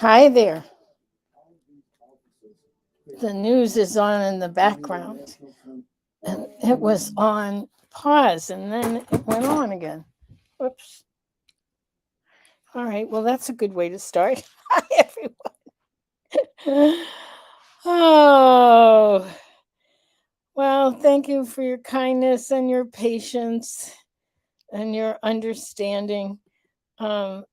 Hi there. The news is on in the background, and it was on pause, and then it went on again. Whoops. All right. Well, that's a good way to start. Hi, everyone. Oh, well, thank you for your kindness and your patience and your understanding. Um,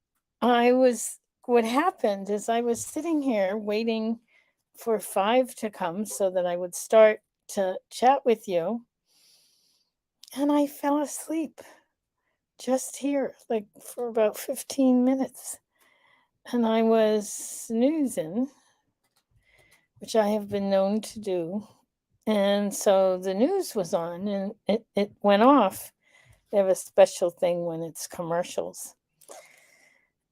what happened is I was sitting here waiting for 5 to come so that I would start to chat with you. And I fell asleep just here, like for about 15 minutes. And I was snoozing, which I have been known to do. And so the news was on and it went off. They have a special thing when it's commercials.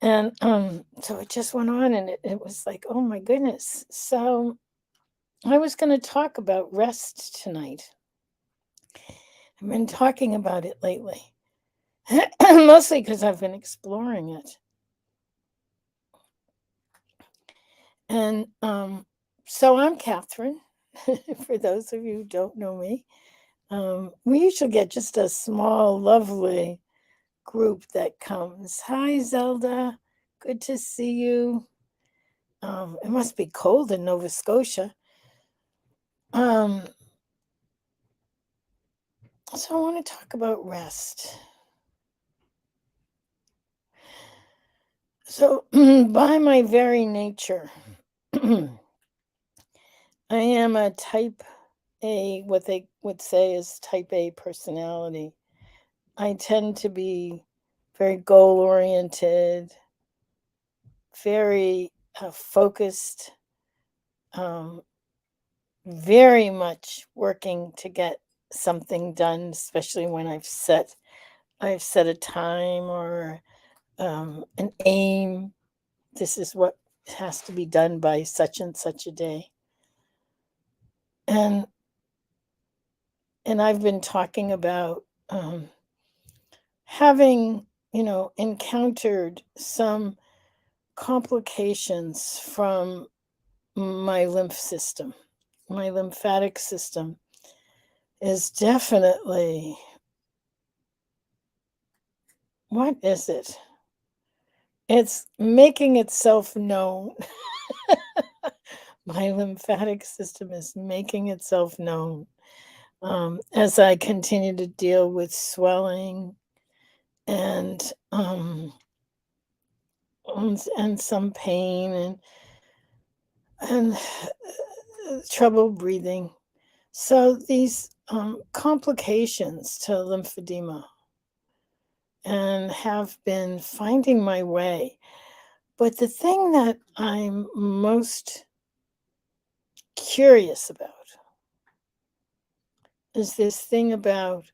And so it just went on and it was like, oh my goodness. So I was going to talk about rest tonight. I've been talking about it lately, mostly because I've been exploring it. And so I'm Catherine, for those of you who don't know me. We usually get just a small, lovely group that comes. Hi, Zelda. Good to see you. It must be cold in Nova Scotia. Um, so I want to talk about rest. So, by my very nature, I am a type A, what they would say is type A personality. I tend to be very goal oriented, very focused, um, very much working to get something done, especially when I've set a time or an aim. This is what has to be done by such and such a day. And and I've been talking about having, encountered some complications from my lymph system. My lymphatic system is definitely, what is it? It's making itself known. My lymphatic system is making itself known as I continue to deal with swelling and and some pain and trouble breathing. So these complications to lymphedema and have been finding my way. But the thing that I'm most curious about is this thing about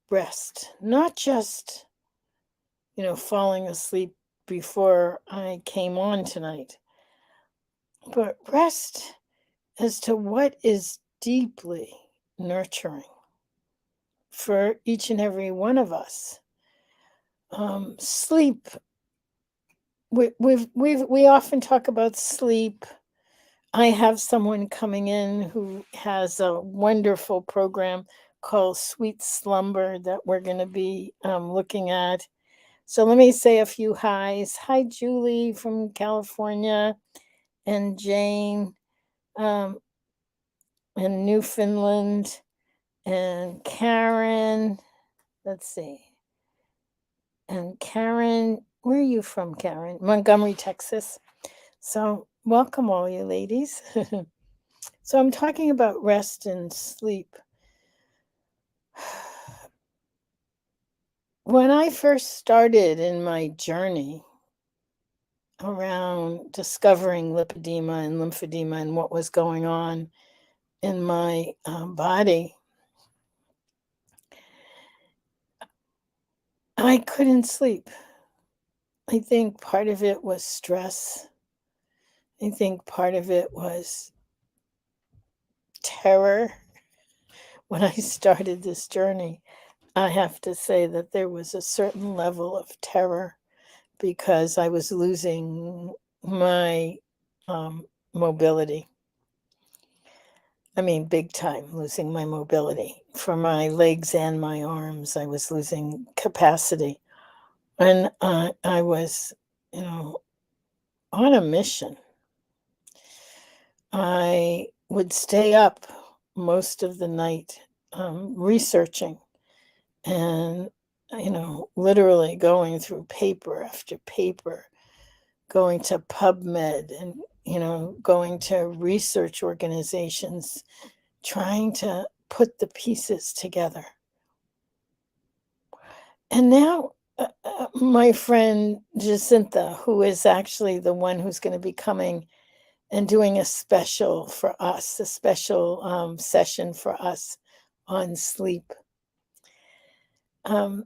rest, not just, falling asleep before I came on tonight, but rest as to what is deeply nurturing for each and every one of us. Sleep. We often talk about sleep. I have someone coming in who has a wonderful program called Sweet Slumber that we're going to be looking at. So let me say a few highs. Hi, Julie from California, and Jane um, in Newfoundland, and Karen. Let's see. And Karen, where are you from, Karen? Montgomery, Texas. So, welcome, all you ladies. So, I'm talking about rest and sleep. When I first started in my journey around discovering lipedema and lymphedema and what was going on in my body, I couldn't sleep. I think part of it was stress. I think part of it was terror. When I started this journey, I have to say that there was a certain level of terror because I was losing my mobility. I mean, big time losing my mobility. For my legs and my arms, I was losing capacity. And I was, you know, on a mission. I would stay up most of the night researching and, literally going through paper after paper, going to PubMed and, going to research organizations, trying to put the pieces together. And now, my friend Jacinta, who is actually the one who's going to be coming and doing a special for us, a special session for us on sleep. Um,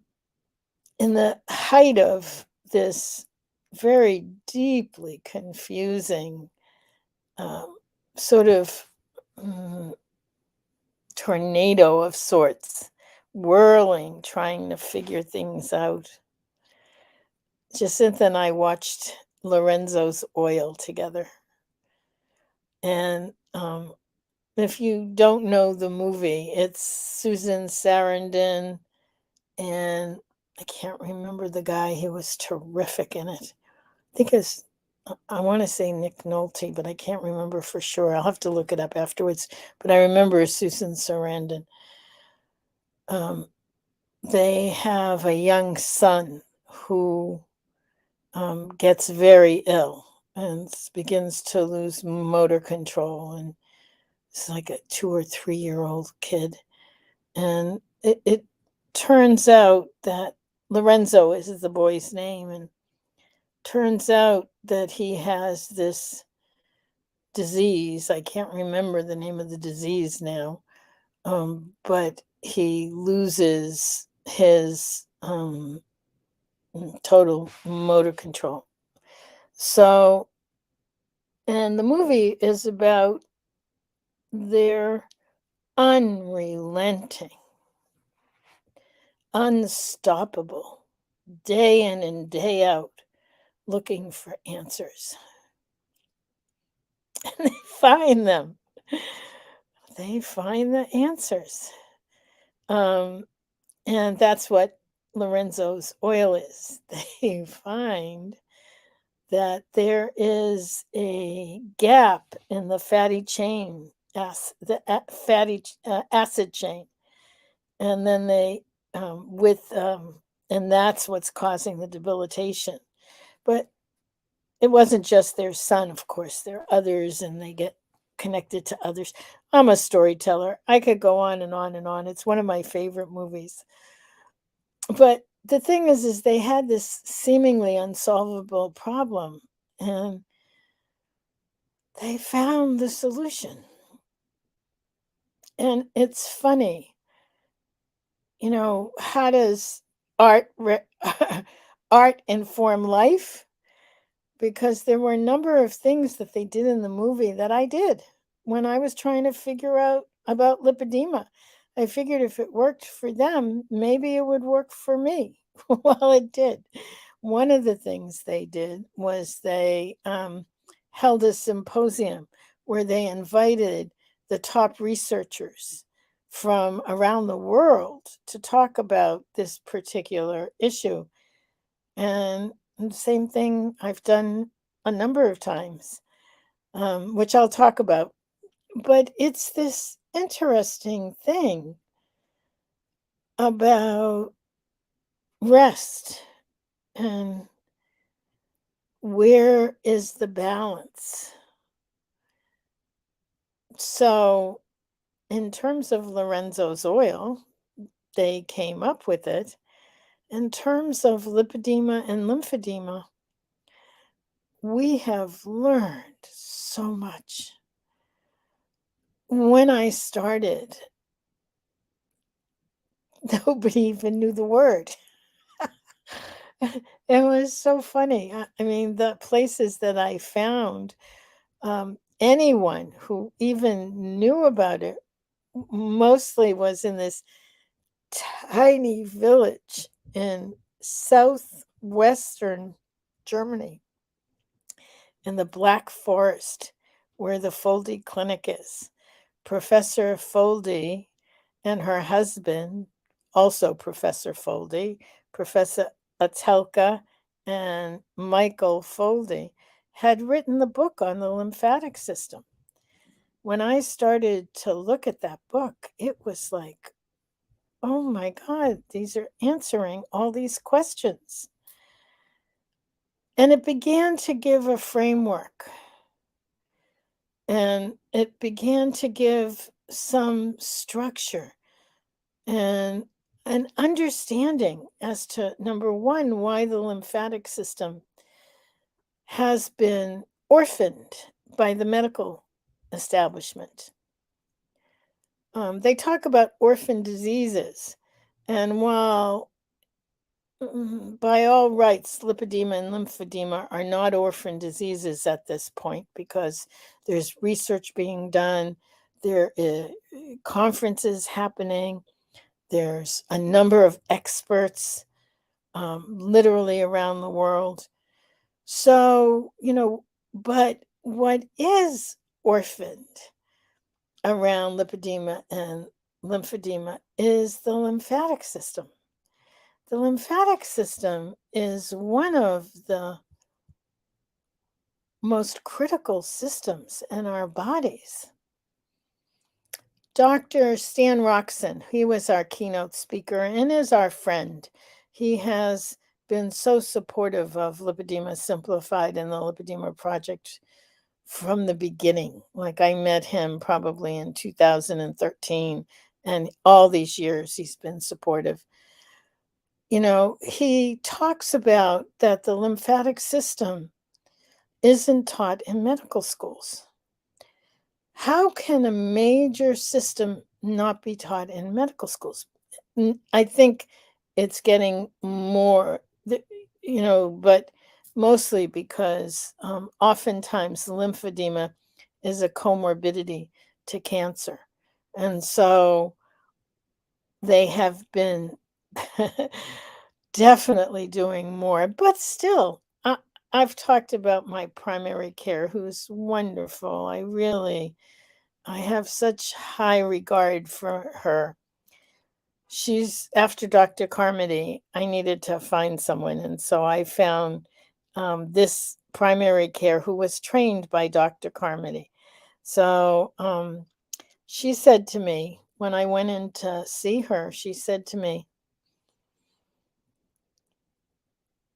in the height of this very deeply confusing um, sort of mm, tornado of sorts, whirling, trying to figure things out. Jacinta and I watched Lorenzo's Oil together. And if you don't know the movie, it's Susan Sarandon, and I can't remember the guy who was terrific in it. I think it's I want to say Nick Nolte, but I can't remember for sure. I'll have to look it up afterwards. But I remember Susan Sarandon. Um, they have a young son who gets very ill and begins to lose motor control, and it's like a 2 or 3 year old kid. And it turns out that Lorenzo is the boy's name, and turns out that he has this disease. I can't remember the name of the disease now, but he loses his total motor control. So, and the movie is about their unrelenting, unstoppable, day in and day out, looking for answers. And they find them. They find the answers. Um, and that's what Lorenzo's Oil is. They find that there is a gap in the fatty chain, acid chain, and then and that's what's causing the debilitation. But it wasn't just their son, of course. There are others, and they get connected to others. I'm a storyteller. I could go on and on and on. It's one of my favorite movies. But the thing is they had this seemingly unsolvable problem, and they found the solution. And it's funny, how does art art inform life? Because there were a number of things that they did in the movie that I did when I was trying to figure out about lipedema. I figured if it worked for them, maybe it would work for me. Well, it did. One of the things they did was they held a symposium where they invited the top researchers from around the world to talk about this particular issue. And the same thing I've done a number of times, which I'll talk about. But it's this interesting thing about rest and where is the balance. So, in terms of Lorenzo's Oil, they came up with it. In terms of lipedema and lymphedema, we have learned so much. When I started, nobody even knew the word. It was so funny. I mean, the places that I found, anyone who even knew about it mostly was in this tiny village in southwestern Germany. in the Black Forest where the Foldy Clinic is. Professor Foldy and her husband, also Professor Foldy, Professor Atelka, and Michael Foldy, had written the book on the lymphatic system. When I started to look at that book, it was like, oh my God, these are answering all these questions. And it began to give a framework, and it began to give some structure and an understanding as to number one, why the lymphatic system has been orphaned by the medical establishment. They talk about orphan diseases, and while by all rights, lipedema and lymphedema are not orphan diseases at this point because there's research being done, there are conferences happening, there's a number of experts literally around the world. So, but what is orphaned around lipedema and lymphedema is the lymphatic system. The lymphatic system is one of the most critical systems in our bodies. Dr. Stan Roxon, he was our keynote speaker and is our friend. He has been so supportive of Lipedema Simplified and the Lipedema Project from the beginning. Like I met him probably in 2013, and all these years he's been supportive. He talks about that the lymphatic system isn't taught in medical schools. How can a major system not be taught in medical schools? I think it's getting more, but mostly because oftentimes lymphedema is a comorbidity to cancer. And so they have been definitely doing more, but still, I've talked about my primary care, who's wonderful. I have such high regard for her. She's after Dr. Carmody. I needed to find someone, and so I found this primary care who was trained by Dr. Carmody. So she said to me when I went in to see her, she said to me,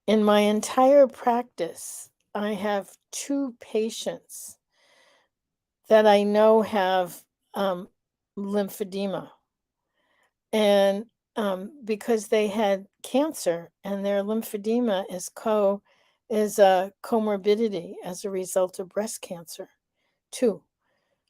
in my entire practice, I have 2 patients that I know have lymphedema. And because they had cancer and their lymphedema is a comorbidity as a result of breast cancer, 2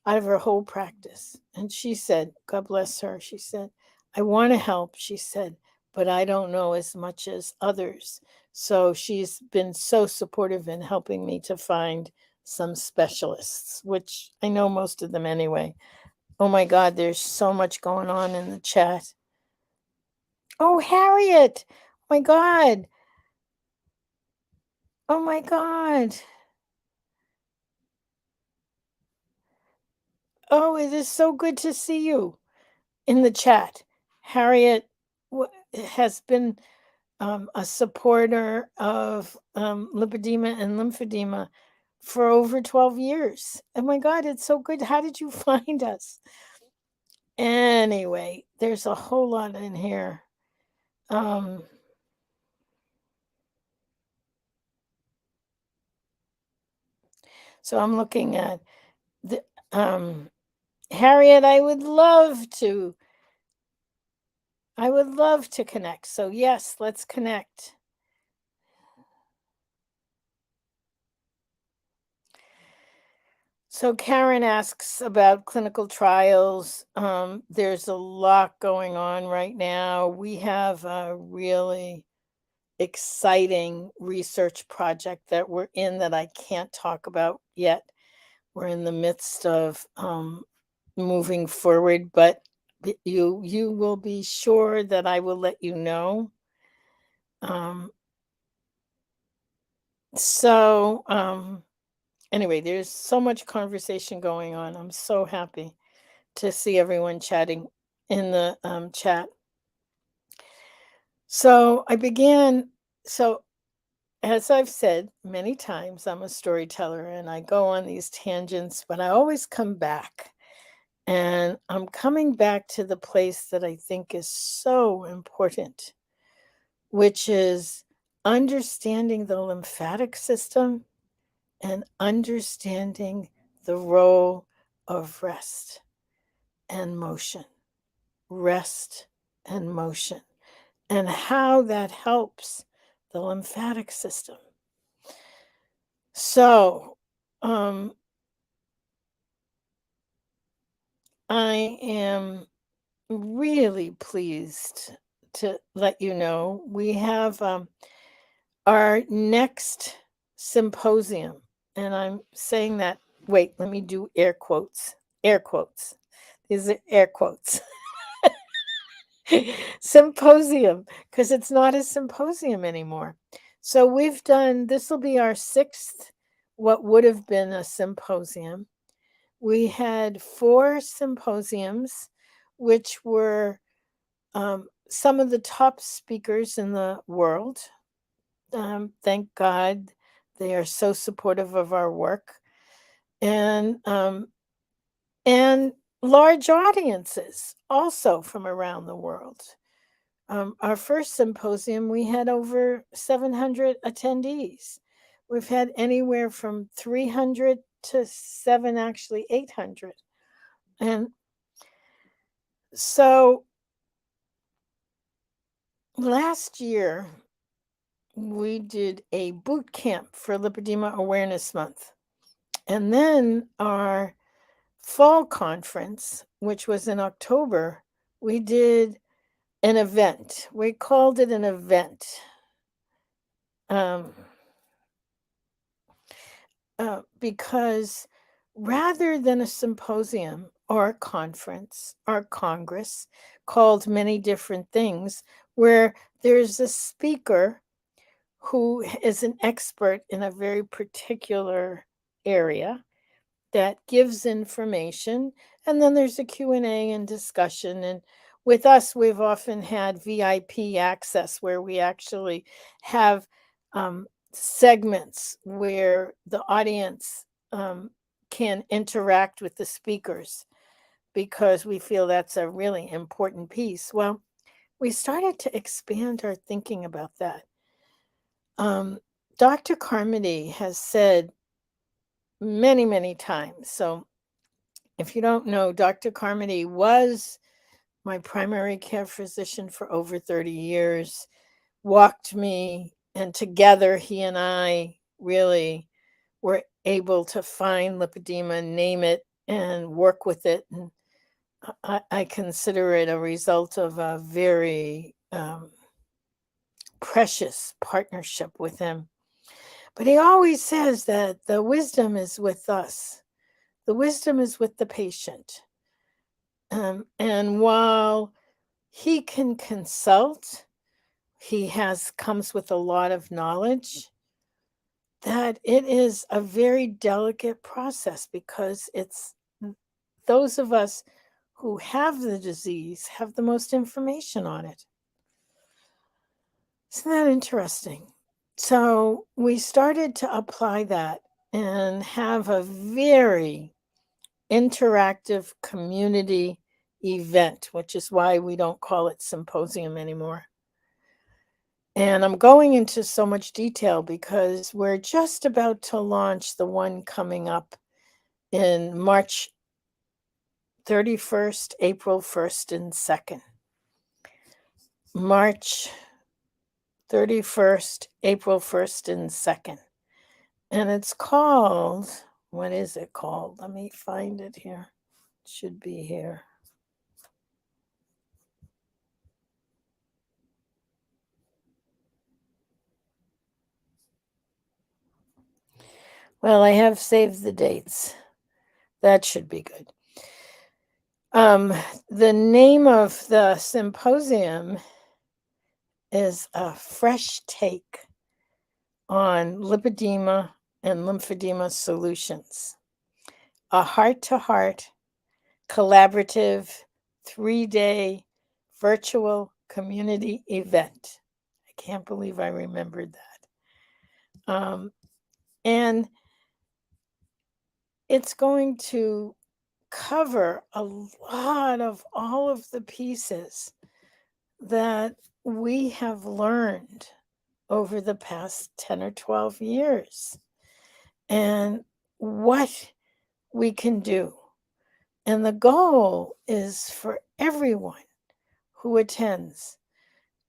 out of her whole practice. And she said, God bless her, she said, I want to help, she said, but I don't know as much as others. So she's been so supportive in helping me to find some specialists, which I know most of them anyway. Oh my God, there's so much going on in the chat. Oh, Harriet. Oh my God. Oh my God. Oh, it is so good to see you in the chat. Harriet has been a supporter of lipedema and lymphedema for over 12 years. Oh my God, it's so good. How did you find us? Anyway, there's a whole lot in here. So I'm looking at the Harriet, I would love to connect. So yes, let's connect. So Karen asks about clinical trials. There's a lot going on right now. We have a really exciting research project that we're in that I can't talk about yet. We're in the midst of moving forward, but you will be sure that I will let you know. So Anyway, there's so much conversation going on. I'm so happy to see everyone chatting in the chat. So I began, so as I've said many times, I'm a storyteller and I go on these tangents, but I always come back. And I'm coming back to the place that I think is so important, which is understanding the lymphatic system and understanding the role of rest and motion, rest and motion, and how that helps the lymphatic system. So, I am really pleased to let you know we have our next symposium, and I'm saying that, wait, let me do air quotes. Air quotes. These are air quotes. Symposium, because it's not a symposium anymore. So we've done, this will be our sixth, what would have been a symposium. We had 4 symposiums, which were some of the top speakers in the world. Thank God they are so supportive of our work, and large audiences also from around the world. Our first symposium, we had over 700 attendees. We've had anywhere from 300 to 7, actually 800. And so last year, we did a boot camp for Lipedema Awareness Month. And then our fall conference, which was in October, we did an event. We called it an event. Because rather than a symposium or a conference or congress called many different things, where there's a speaker who is an expert in a very particular area that gives information, and then there's a Q&A and discussion. And with us, we've often had VIP access where we actually have segments where the audience can interact with the speakers, because we feel that's a really important piece. Well, we started to expand our thinking about that. Dr. Carmody has said many, many times. So if you don't know, Dr. Carmody was my primary care physician for over 30 years, walked me, and together he and I really were able to find lipedema, name it, and work with it. And I consider it a result of a very precious partnership with him. But he always says that the wisdom is with us. The wisdom is with the patient. And while he can consult, he comes with a lot of knowledge, that it is a very delicate process, because it's those of us who have the disease have the most information on it. Isn't that interesting? So we started to apply that and have a very interactive community event, which is why we don't call it symposium anymore. And I'm going into so much detail because we're just about to launch the one coming up in March 31st, April 1st, and 2nd. March 31st, April 1st, and 2nd. And it's called, what is it called? Let me find it here. It should be here. Well, I have saved the dates. That should be good. The name of the symposium is A Fresh Take on Lipedema and Lymphedema Solutions, a heart-to-heart collaborative 3-day virtual community event. I can't believe I remembered that. And it's going to cover a lot of all of the pieces that we have learned over the past 10 or 12 years and what we can do. And the goal is for everyone who attends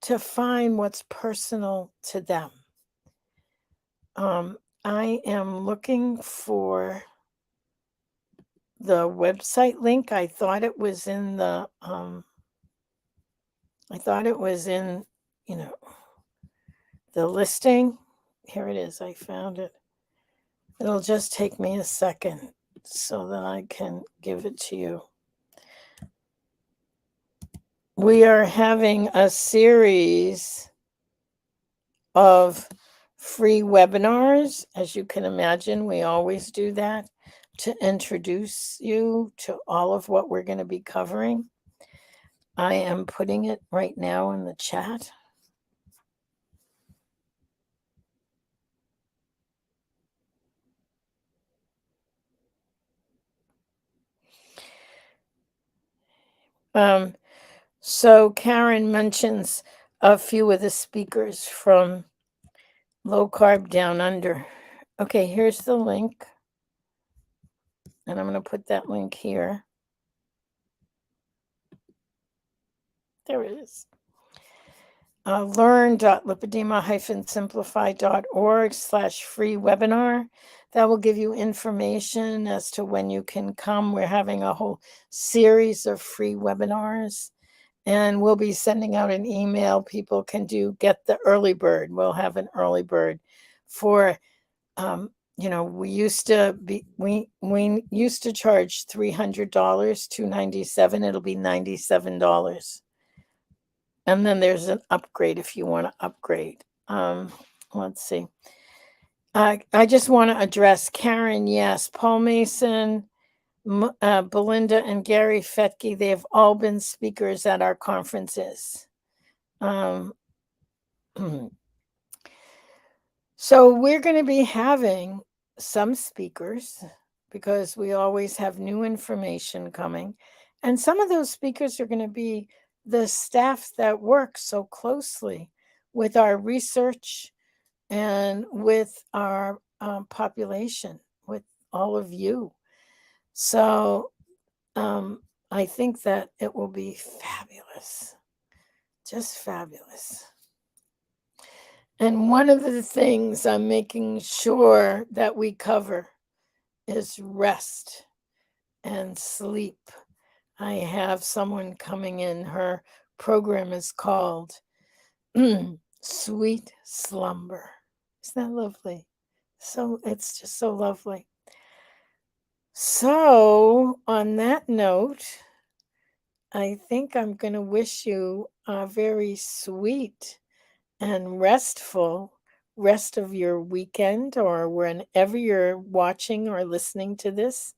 to find what's personal to them. I am looking for the website link. I thought it was in the the listing. Here it is. I found it. It'll just take me a second so that I can give it to you. We are having a series of free webinars. As you can imagine, we always do that to introduce you to all of what we're going to be covering. I am putting it right now in the chat. So Karen mentions a few of the speakers from Low Carb Down Under. Okay, here's the link. And I'm going to put that link here. There it is. learn.lipedema-simplify.org/free webinar. That will give you information as to when you can come. We're having a whole series of free webinars, and we'll be sending out an email. People can get the early bird. We'll have an early bird for, we used to charge $300, $297. It'll be $97. And then there's an upgrade if you want to upgrade. Let's see. I just want to address Karen. Yes, Paul Mason, Belinda, and Gary Fettke. They have all been speakers at our conferences. So we're going to be having some speakers because we always have new information coming. And some of those speakers are going to be the staff that work so closely with our research and with our population, with all of you. So I think that it will be fabulous, just fabulous. And one of the things I'm making sure that we cover is rest and sleep. I have someone coming in. Her program is called Sweet Slumber. Isn't that lovely? So it's just so lovely. So on that note, I think I'm going to wish you a very sweet and restful rest of your weekend, or whenever you're watching or listening to this.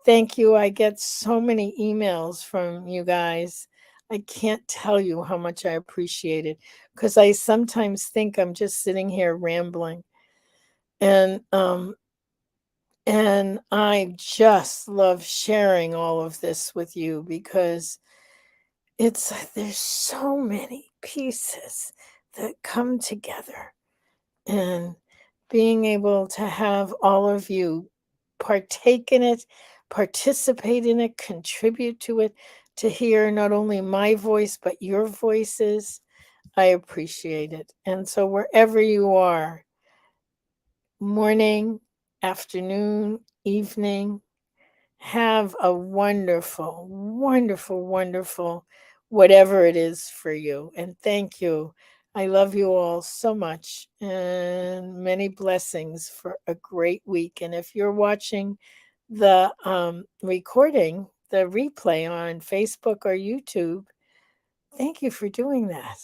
Thank you. I get so many emails from you guys. I can't tell you how much I appreciate it, because I sometimes think I'm just sitting here rambling. And I just love sharing all of this with you because there's so many pieces that come together, and being able to have all of you partake in it, participate in it, contribute to it, to hear not only my voice, but your voices, I appreciate it. And so wherever you are, morning, afternoon, evening, have a wonderful, wonderful, wonderful, whatever it is for you. And thank you. I love you all so much, and many blessings for a great week. And if you're watching the recording, the replay on Facebook or YouTube, thank you for doing that.